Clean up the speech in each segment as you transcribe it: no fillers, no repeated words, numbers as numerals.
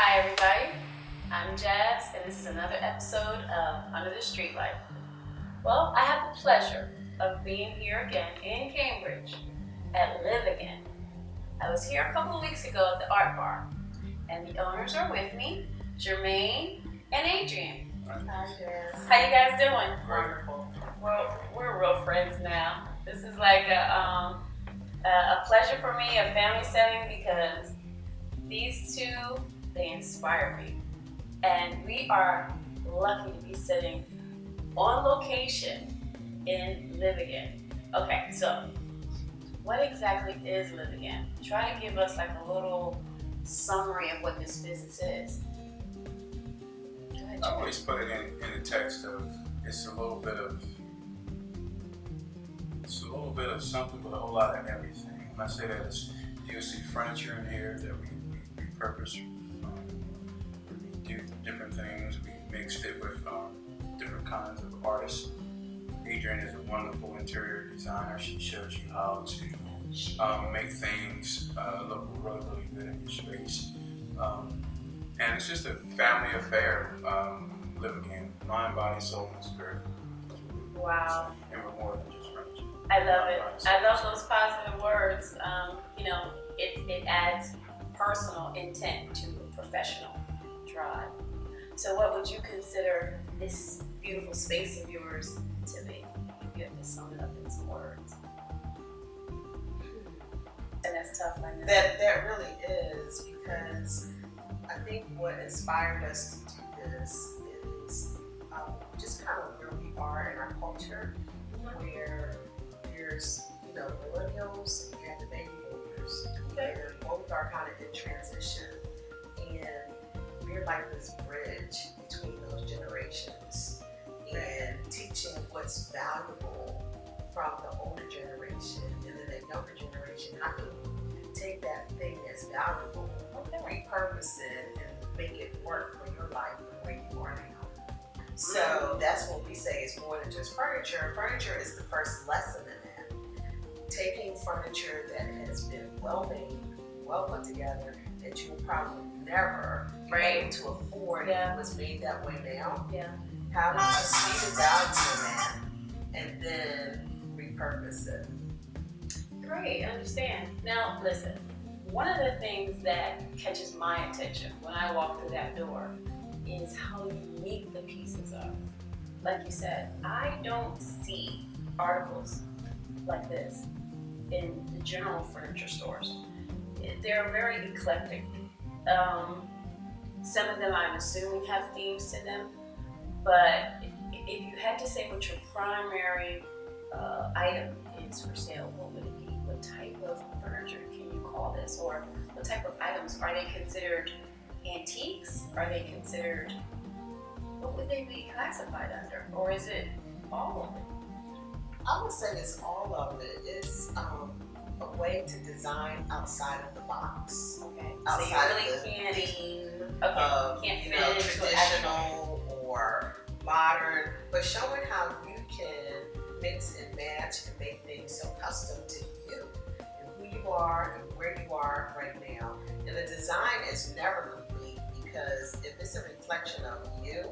Hi everybody, I'm Jazz and this is another episode of Under the Streetlight. Well, I have the pleasure of being here again in Cambridge at LivAgain. I was here a couple of weeks ago at the art bar and the owners are with me, Jermaine and Adrian. Hi, Jazz. How you guys doing? Wonderful. We're real friends now. This is like a pleasure for me, a family setting, because these two, they inspire me. And we are lucky to be sitting on location in LivAgain. Okay, so what exactly is LivAgain? Try to give us like a little summary of what this business is. Go ahead, I Jermaine. always put it in the text of it's a little bit of something with a whole lot of everything. When I say that, you'll see furniture in here that we repurpose. We do different things. We mixed it with different kinds of artists. Adrian is a wonderful interior designer. She shows you how to make things look really, really good in your space. And it's just a family affair. LivAgain, mind, body, soul, and spirit. Wow. And we're more than just furniture. I love it. I love those positive words. It adds personal intent to a professional drive. So what would you consider this beautiful space of yours to be? If you have to sum it up in some words. And that's tough, I know. That really is, because I think what inspired us to do this is just kind of where we are in our culture, where there's, millennials and the baby boomers, where both are kind of in transition, and we're like this bridge between those generations and teaching what's valuable from the older generation, and then the younger generation, how can you take that thing that's valuable, repurpose it, and make it work for your life and where you are now. So that's what we say is more than just furniture. Furniture is the first lesson in that. Taking furniture that has been well made, well put together, that you will probably never be able to afford if it was made that way now. Yeah. How do you see the value in that and then repurpose it? Great, I understand. Now, listen, one of the things that catches my attention when I walk through that door is how unique the pieces are. Like you said, I don't see articles like this in the general furniture stores. They're very eclectic. Some of them, I'm assuming, have themes to them, but if you had to say what your primary item is for sale, what would it be? What type of furniture can you call this? Or what type of items? Are they considered antiques? Are they considered, what would they be classified under? Or is it all of it? I would say it's all of it. It's a way to design outside of the box. Okay. Outside so you of the really theme can't of fit traditional or modern, but showing how you can mix and match and make things so custom to you and who you are and where you are right now. And the design is never complete, because if it's a reflection of you,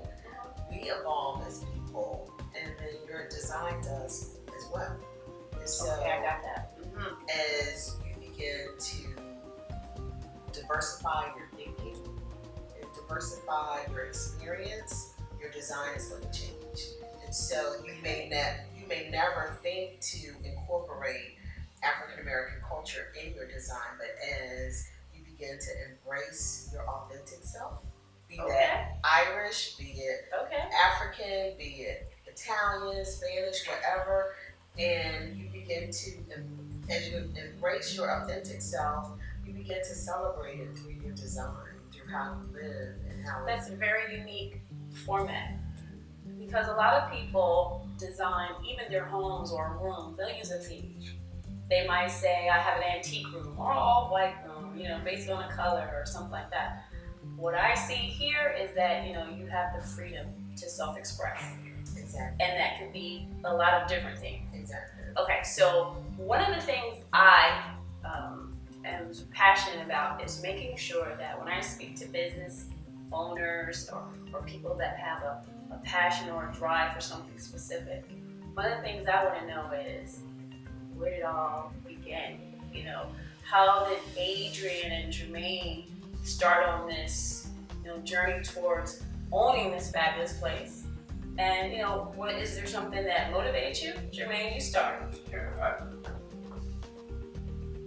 we evolve as people, and then your design does as well. And so I got that. as you begin to diversify your thinking and diversify your experience, your design is going to change. And so you may never think to incorporate African American culture in your design, but as you begin to embrace your authentic self, be that Irish, be it African, be it Italian, Spanish, whatever, and you begin to, as you embrace your authentic self, you begin to celebrate it through your design, through how you live and how That's a very unique format, because a lot of people design even their homes or a room, they'll use a theme. They might say, I have an antique room or all white room, based on a color or something like that. What I see here is that, you have the freedom to self-express. Exactly. And that could be a lot of different things. Exactly. Okay, so one of the things I am passionate about is making sure that when I speak to business owners or people that have a passion or a drive for something specific, one of the things I want to know is, where did it all begin? You know, how did Adrian and Jermaine start on this, journey towards owning this fabulous place? And what is there something that motivates you? Jermaine, you start. Yeah,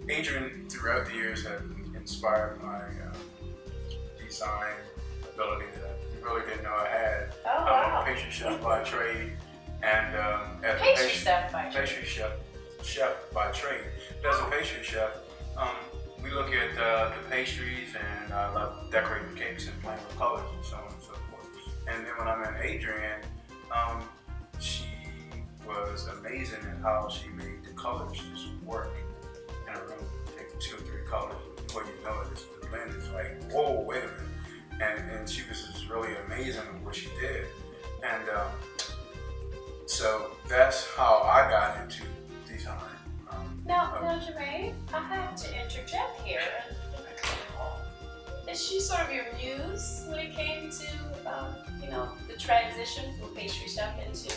Adrian, throughout the years, have inspired my design ability that I really didn't know I had. Oh, wow. I'm a pastry chef by trade, and as Pastry a chef by trade. pastry chef by trade. But as a pastry chef, we look at the pastries, and I love decorating cakes and playing with colors and so on and so forth. And then when I met Adrian, she was amazing in how she made the colors just work in a room. Take 2 or 3 colors, before you know it, the blend is like, whoa, wait a minute. And she was just really amazing at what she did. And so that's how I got into design. Now, Jermaine, I have to interject here. Is she sort of your muse when it came to, the transition from pastry chef into?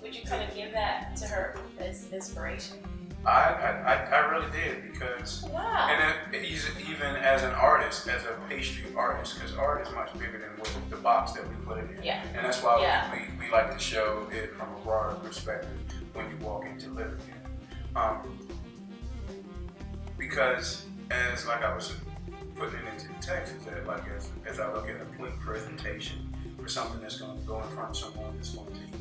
Would you kind of give that to her as inspiration? I really did, because, wow. And even as an artist, as a pastry artist, because art is much bigger than what the box that we put it in. Yeah. And that's why we like to show it from a broader perspective when you walk into LivAgain. Because as like I was putting it into the text, is that like as I look at a quick presentation for something that's going to go in front of someone that's going to eat,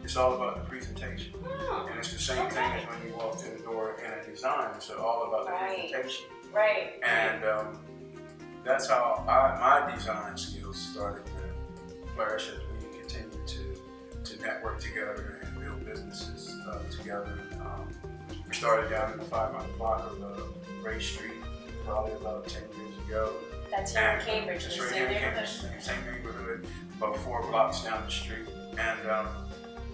it's all about the presentation. And it's the same thing as when you walk through the door in a design. It's all about the presentation. Right. And that's how my design skills started to flourish as we continued to network together and build businesses together. We started down in the 500 block of Ray Street probably about 10 years ago. That's here in Cambridge, That's the right same here in neighborhood. Cambridge, same neighborhood, about 4 blocks down the street. And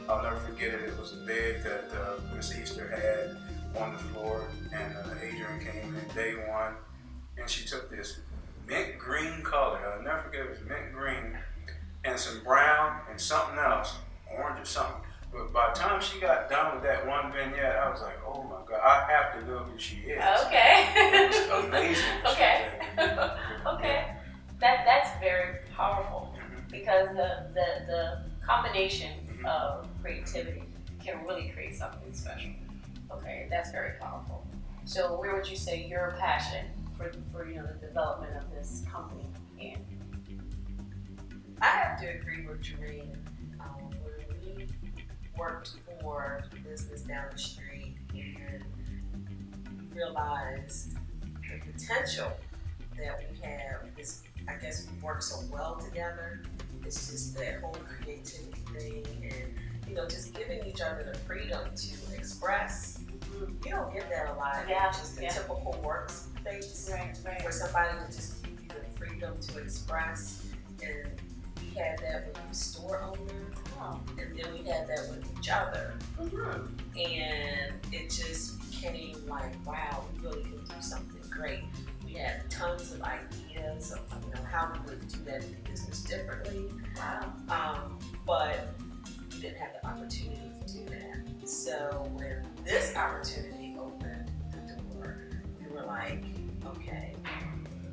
I'll never forget it. It was a bed that Miss Easter had on the floor, and Adrian came in day one, and she took this mint green color. I'll never forget, it was mint green, and some brown and something else, orange or something. But by the time she got done with that one vignette, I was like, oh my God, I have to know who she is. Okay. It was amazing. Okay. Okay. That's very powerful, because the combination of creativity can really create something special. Okay, that's very powerful. So where would you say your passion for the development of this company in? I have to agree with Jermaine. When we worked for the business down the street and realized the potential that we have is, I guess we work so well together. It's just that whole creativity thing, and just giving each other the freedom to express. You don't get that a lot. Yeah, Just the typical workspace. Right. For somebody to just give you the freedom to express. And we had that with the store owner, and then we had that with each other. And it just became like, wow, we really can do something great. We had tons of ideas of how we would do that in business differently. Wow. But we didn't have the opportunity to do that. So when this opportunity opened the door, we were like, okay,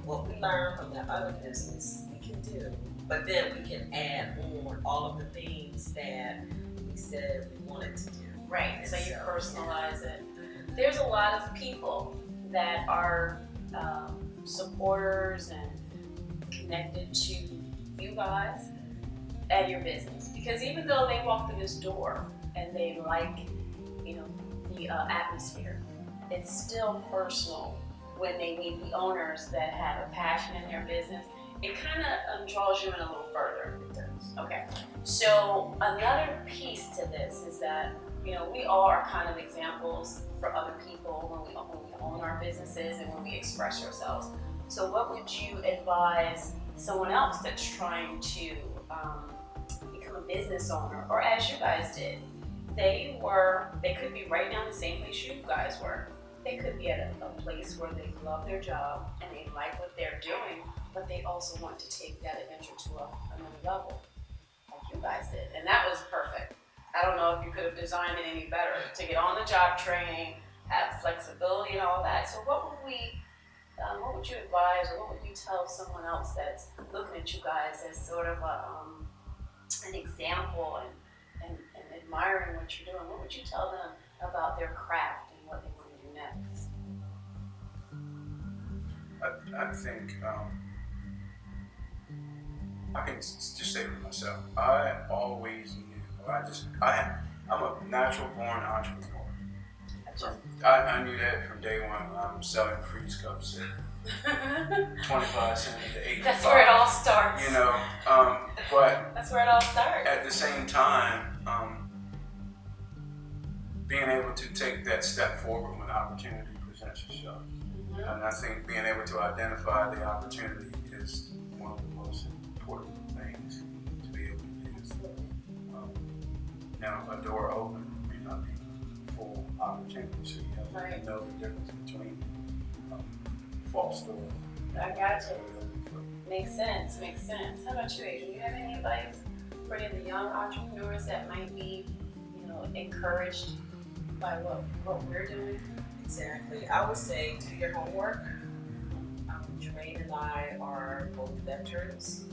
what we learned from that other business, we can do. But then we can add on all of the things that we said we wanted to do. Right. So you personalize it. There's a lot of people that are supporters and connected to you guys and your business, because even though they walk through this door and they like the atmosphere, it's still personal when they meet the owners that have a passion in their business. It kind of draws you in a little further. It does. Okay. So another piece to this is that we all are kind of examples for other people when we own our businesses and when we express ourselves. So what would you advise someone else that's trying to become a business owner, or as you guys did? They could be right now in the same place you guys were, they could be at a place where they love their job and they like what they're doing, but they also want to take that adventure to another level, like you guys did. And that was perfect. I don't know if you could have designed it any better to get on the job training, have flexibility and all that. So what would you advise, or what would you tell someone else that's looking at you guys as sort of an example and admiring what you're doing? What would you tell them about their craft and what they want to do next? I think I can just say for myself, I always knew, I'm a natural born entrepreneur. I knew that from day one when I'm selling freeze cups at 25 cents to 85. That's where it all starts. You know, but that's where it all starts. at the same time, being able to take that step forward when opportunity presents itself. And I think being able to identify the opportunity is one of the most important things to be able to do. Now, a door open may not be full opportunity, so you have to know the difference between false door. I got you. Makes sense. How about you, Adrian? Do you have any advice for any of the young entrepreneurs that might be, encouraged by what we're doing? Exactly. I would say do your homework. Jermaine and I are both veterans,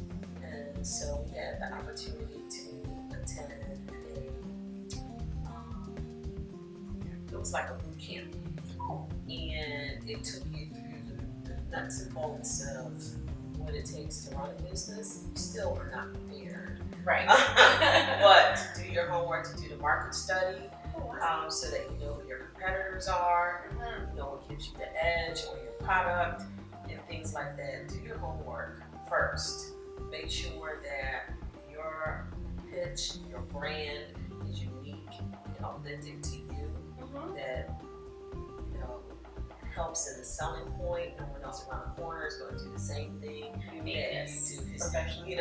and so we had the opportunity to attend it was like a boot camp, and it took you through the nuts and bolts of what it takes to run a business. You still are not prepared. Right. But to do your homework, to do the market study, so that you know who your competitors are, you know what gives you the edge on your product, and things like that. Do your homework first. Make sure that your pitch, your brand is unique and authentic to you. That helps in the selling point. No one else around the corner is going to do the same thing that you do. Professionally.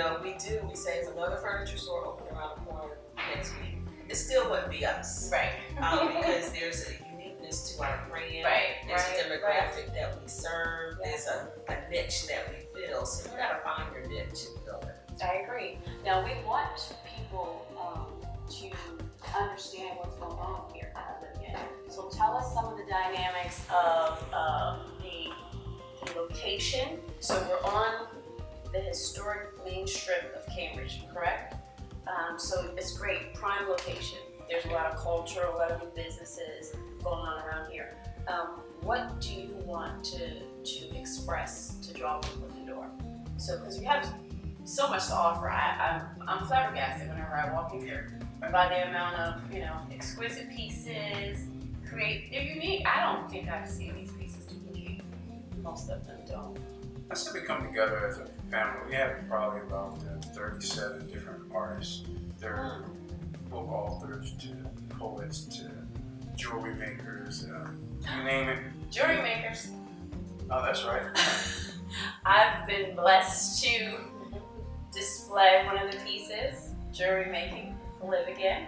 We say it's another furniture store open around the corner next week. It still wouldn't be us. Right. Because there's a uniqueness to our brand. Right. There's a demographic that we serve. There's a niche that we fill. So you gotta find your niche and fill it. I agree. Now we want people to understand what's going on here at LivAgain. So tell us some of the dynamics of the location. So we're on the historic main strip of Cambridge, correct? So it's great, prime location. There's a lot of culture, a lot of new businesses going on around here. What do you want to express to draw people to the door? So, because you have so much to offer, I'm flabbergasted whenever I walk in here by the amount of exquisite pieces. They're unique. I don't think I've seen these pieces duplicate. Most of them don't. I said we come together as a family. We have probably about 37 different artists. They're book authors to poets to jewelry makers, you name it. Jewelry makers. Oh, that's right. I've been blessed to display one of the pieces, jewelry making, LivAgain.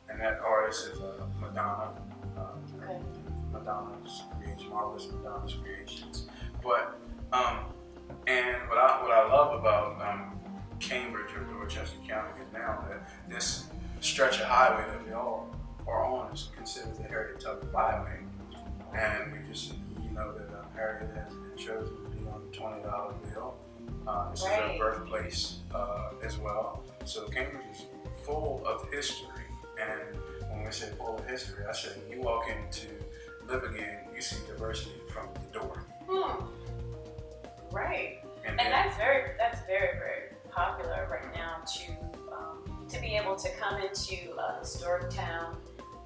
And that artist is Madonna. Okay. Madonna's creation, marvelous Madonna's creations. But and what I love about Cambridge or Dorchester County is now that this stretch of highway that we all are on is considered the Harriet Tubman Byway, and we just that Harriet has been chosen to be on the $20 bill. This is her birthplace as well. So Cambridge is full of history, and when we say full of history, I say you walk into LivAgain, you see diversity from the door. Right, and that's very, very popular right now to be able to come into a historic town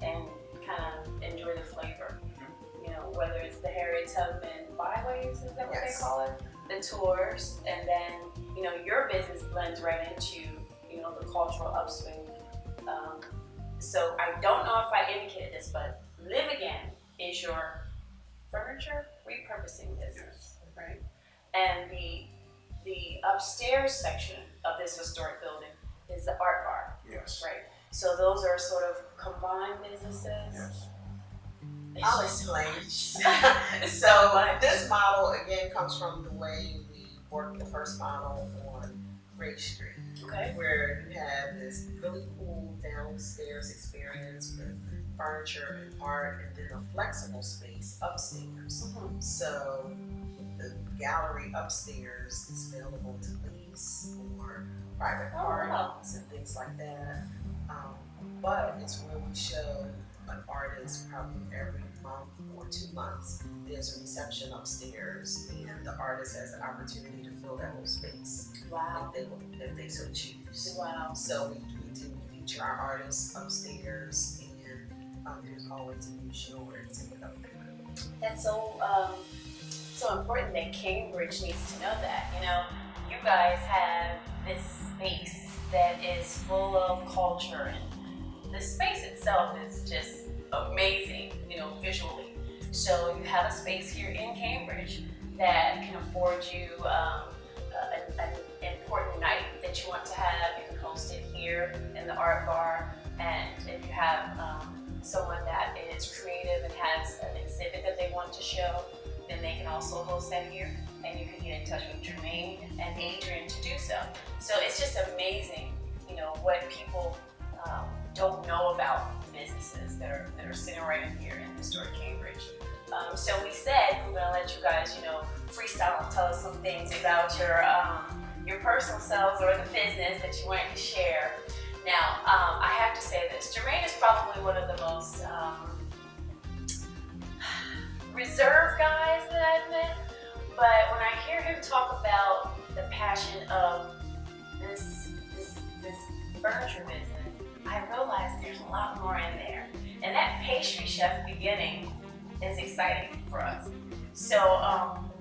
and kind of enjoy the flavor. Whether it's the Harriet Tubman byways, is that what they call it? The tours, and then your business blends right into the cultural upswing. So I don't know if I indicated this, but LivAgain is your furniture repurposing business, right? And the upstairs section of this historic building is the art bar. Yes. Right. So those are sort of combined businesses. Yes. I'll explain. It's So much. this model again comes from the way we worked the first model on Great Street, Okay. where you have this really cool downstairs experience with furniture and art, and then a flexible space upstairs. Mm-hmm. So the gallery upstairs is available to lease or private Oh, wow. parties and things like that. But it's where we show an artist probably every month or 2 months. There's a reception upstairs, and the artist has the opportunity to fill that whole space Wow. if they so choose. Wow. So we do feature our artists upstairs, and there's always a new show or exhibit up there. That's so important that Cambridge needs to know that. You know, you guys have this space that is full of culture, and the space itself is just amazing, you know, visually. So you have a space here in Cambridge that can afford you an important night that you want to have. You can host it here in the art bar, and if you have someone that is creative and has an exhibit that they want to show, then they can also host that here, and you can get in touch with Jermaine and Adrian to do so. So it's just amazing, you know, what people don't know about businesses that are sitting right in here in historic Cambridge. So we said we're gonna let you guys, you know, freestyle and tell us some things about your personal selves or the business that you wanted to share. Now, I have to say this, Jermaine is probably one of the most reserved guys that I've met, but when I hear him talk about the passion of this furniture business, I realize there's a lot more in there. And that pastry chef beginning is exciting for us. So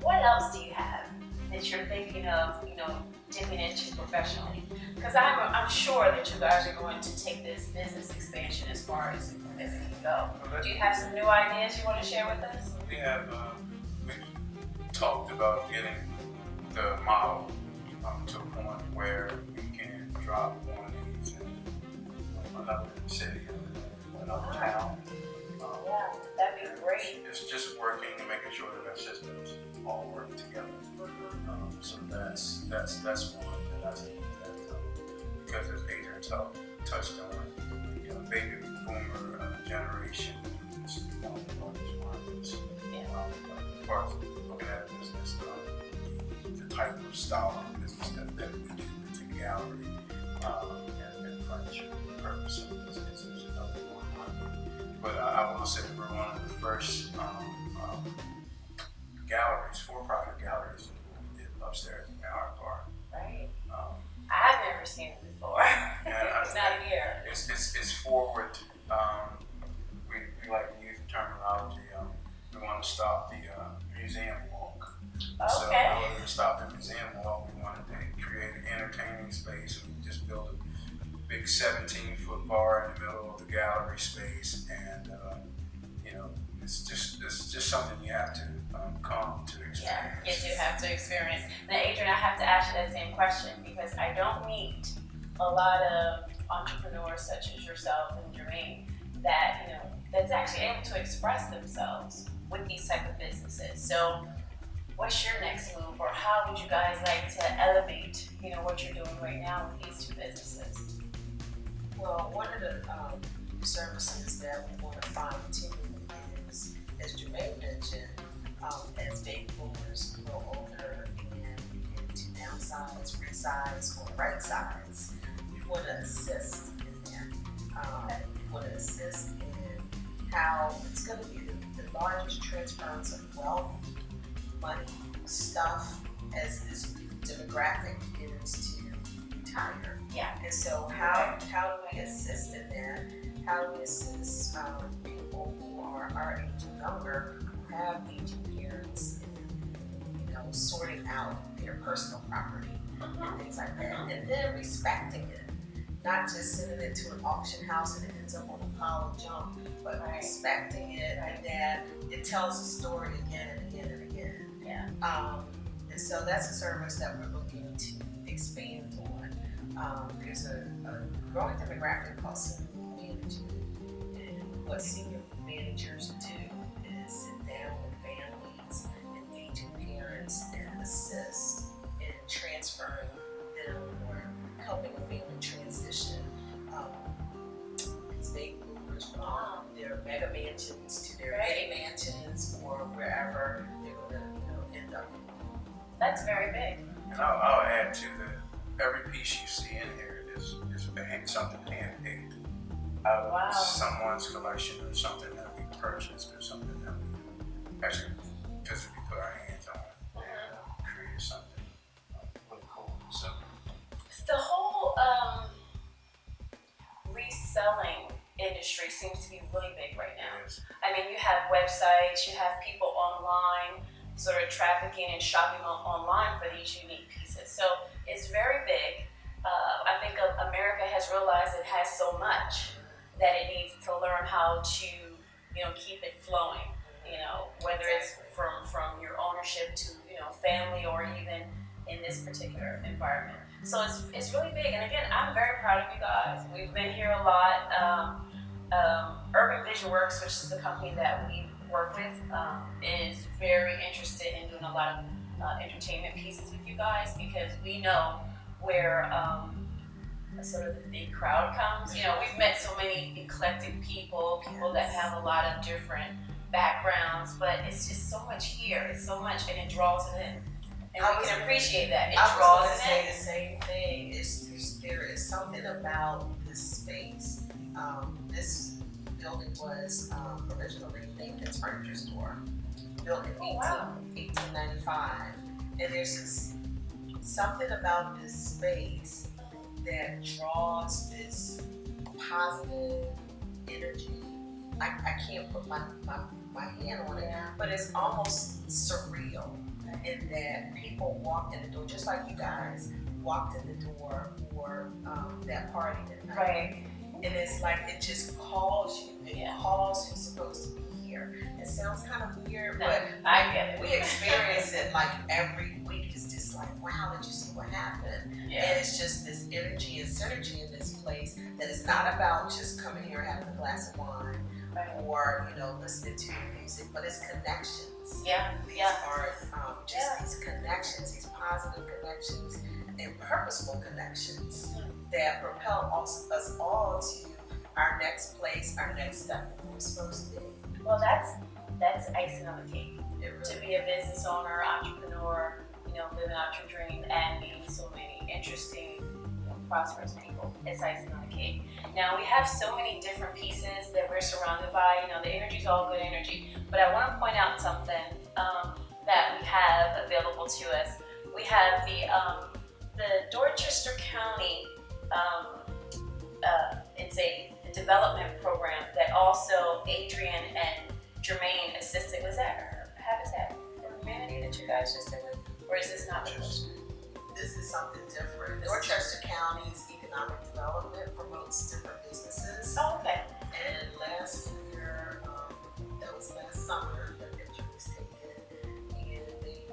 what else do you have that you're thinking of, you know, dipping into professionally? Because I'm sure that you guys are going to take this business expansion as far as it can go. Do you have some new ideas you want to share with us? We have we talked about getting the model to a point where we can drop one of these in another city, another town. Yeah, that'd be great. It's just working and making sure that our systems all work together. So that's one that I think that because as Adrian touched on, you know, baby boomer generation is one of the largest markets. As far as looking at a business, the type of style of business that we do with the gallery and furniture purpose is another one. But I will say that we're one of the first galleries, for-profit galleries that we did upstairs in the art bar. Right. I've never seen it before. It's not here. It's forward. We like to use the terminology. We want to stop the museum walk. Okay. So in order to stop the museum walk, we wanted to create an entertaining space. We just built a big 17-foot bar in the middle of the gallery space, and you know, it's just something you have to come to experience. Yeah, you do have to experience. Now, Adrian, I have to ask you that same question because I don't meet a lot of entrepreneurs such as yourself and Jermaine that, you know, that's actually able to express themselves with these type of businesses. So what's your next move, or how would you guys like to elevate, you know, what you're doing right now with these two businesses? Well, one of the services that we want to fine tune is, as Jermaine mentioned, as baby boomers grow older and begin to downsize, resize, or right size, we want to assist in that. We want to assist in how it's going to be the largest transference of wealth, money, stuff as this demographic begins to retire. Yeah. And so how do we assist in that? How do we assist people who are our age and younger, who have aging parents, and, you know, sorting out their personal property and things like that, and then respecting it, not just sending it to an auction house and it ends up on a pile of junk, but respecting it and that it tells a story again and again and again. Yeah. And so that's a service that we're looking to expand on. There's a growing demographic called senior management, and what senior managers do mentors and assist in transferring them or helping a family transition these baby boomers from their mega mansions to their mini mansions or wherever they're going to end up. That's very big. And I'll add to that. Every piece you see in here is something handmade out of someone's collection or something that we purchased or something that we actually physically put our hands on and created something really cool. So the whole reselling industry seems to be really big right now. I mean, you have websites, you have people online sort of trafficking and shopping online for these unique pieces. So it's very big. I think America has realized it has so much that it needs to learn how to, keep it flowing. Whether it's from your ownership to, family or even in this particular environment. So it's really big. And again, I'm very proud of you guys. We've been here a lot. Urban Vision Works, which is the company that we work with, is very interested in doing a lot of entertainment pieces with you guys because we know where sort of the big crowd comes. We've met so many eclectic people that have a lot of different backgrounds, but it's just so much here. It's so much, and it draws it in. And we can appreciate that. It draws it in. I was going to say the same thing. There is something about this space. This building was originally named as furniture store, built in 1895. And there's something about this space that draws this positive energy. I can't put my hand on it, but it's almost surreal in that people walked in the door, just like you guys walked in the door for that party that night. Right. And it's like it just calls you. It calls who's supposed to be here. It sounds kind of weird, but I get it. We experience it like every week. It's just like, wow, did you see what happened? Yeah. And it's just this energy and synergy in this place that is not about just coming here having a glass of wine or listening to music, but it's connections. These are these connections, these positive connections and purposeful connections that propel us all to our next place, our next step where we're supposed to be. Well, that's icing on the cake. Really to be a business owner, entrepreneur, living out your dream and meeting so many interesting, prosperous people. It's icing on the cake. Now we have so many different pieces that we're surrounded by. The energy's all good energy. But I want to point out something that we have available to us. We have the Dorchester County. It's a development program that also Adrian and Jermaine assisted. Was that Habitat for Humanity that you guys just did with? Or is this not the question? This is something different. Dorchester County's economic development promotes different businesses. Oh, okay. And last year, that was last summer, the picture was taken, and they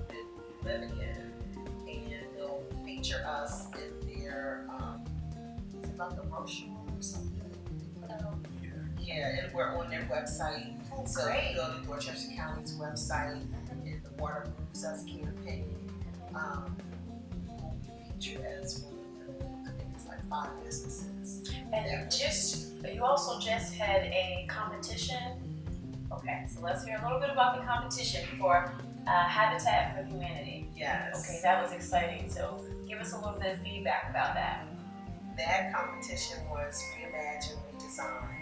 did LivAgain, and they'll feature us in their, it's about the brochure or something. Yeah, and we're on their website. Oh, so great. you go to Dorchester County's website, and the Water Moves Us campaign will be featured as one of the, I think it's like 5 businesses. And you also just had a competition. Okay, so let's hear a little bit about the competition for Habitat for Humanity. Yes. Okay, that was exciting. So give us a little bit of feedback about that. That competition was Reimagine, Redesign.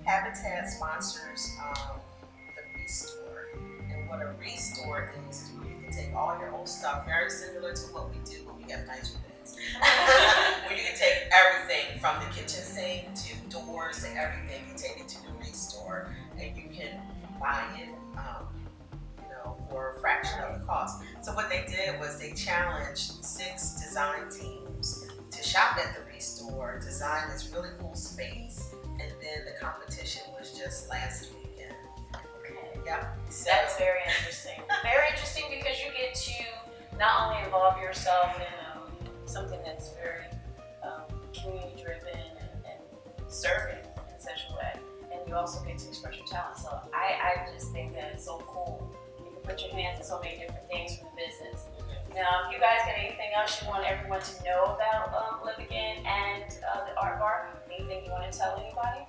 Habitat sponsors the Restore. And what a Restore is where you can take all your old stuff, very similar to what we do when we have nice events. Where you can take everything from the kitchen sink to doors to everything, you take it to the Restore and you can buy it for a fraction of the cost. So what they did was they challenged 6 design teams to shop at the Restore, design this really cool space, and then the competition was just last weekend. Okay. Yep. So that's very interesting. Very interesting because you get to not only involve yourself in something that's very community driven and serving in such a way, and you also get to express your talent. So I just think that it's so cool. You can put your hands in so many different things from the business. Now, if you guys got anything else you want everyone to know about LivAgain and the Art Bar, anything you want to tell anybody?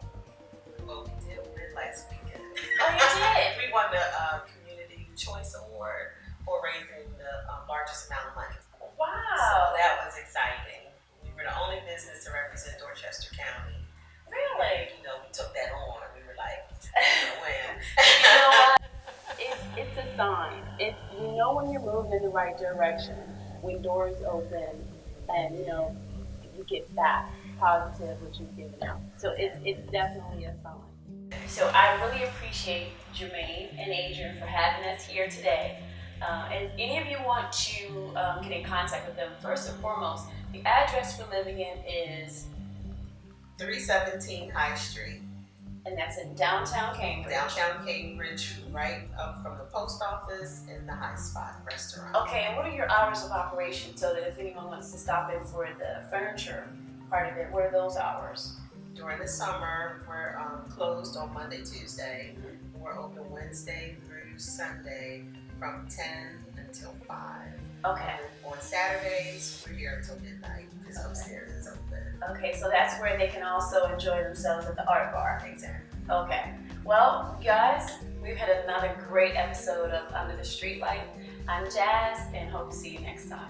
Well, we did win last weekend. Oh, you did? We won the Community Choice Award for raising the largest amount of money. Wow. So that was exciting. We were the only business to represent Dorchester County. Really? You know, we took that on. We were like, we're gonna win. You know what? It's a sign. You know when you're moving in the right direction, when doors open, and you know you get back positive what you've given out. So it's definitely a sign. So I really appreciate Jermaine and Adrian for having us here today. If any of you want to get in contact with them, first and foremost, the address for LivAgain is 317 High Street. And that's in downtown Cambridge. Downtown Cambridge, right up from the post office in the High Spot restaurant. Okay, and what are your hours of operation so that if anyone wants to stop in for the furniture part of it, what are those hours? During the summer, we're closed on Monday, Tuesday. We're open Wednesday through Sunday from 10 until 5. Okay. And on Saturdays, we're here until midnight because upstairs is open. Okay, so that's where they can also enjoy themselves at the Art Bar. Exactly. Okay. Well, guys, we've had another great episode of Under the Streetlight. I'm Jazz, and hope to see you next time.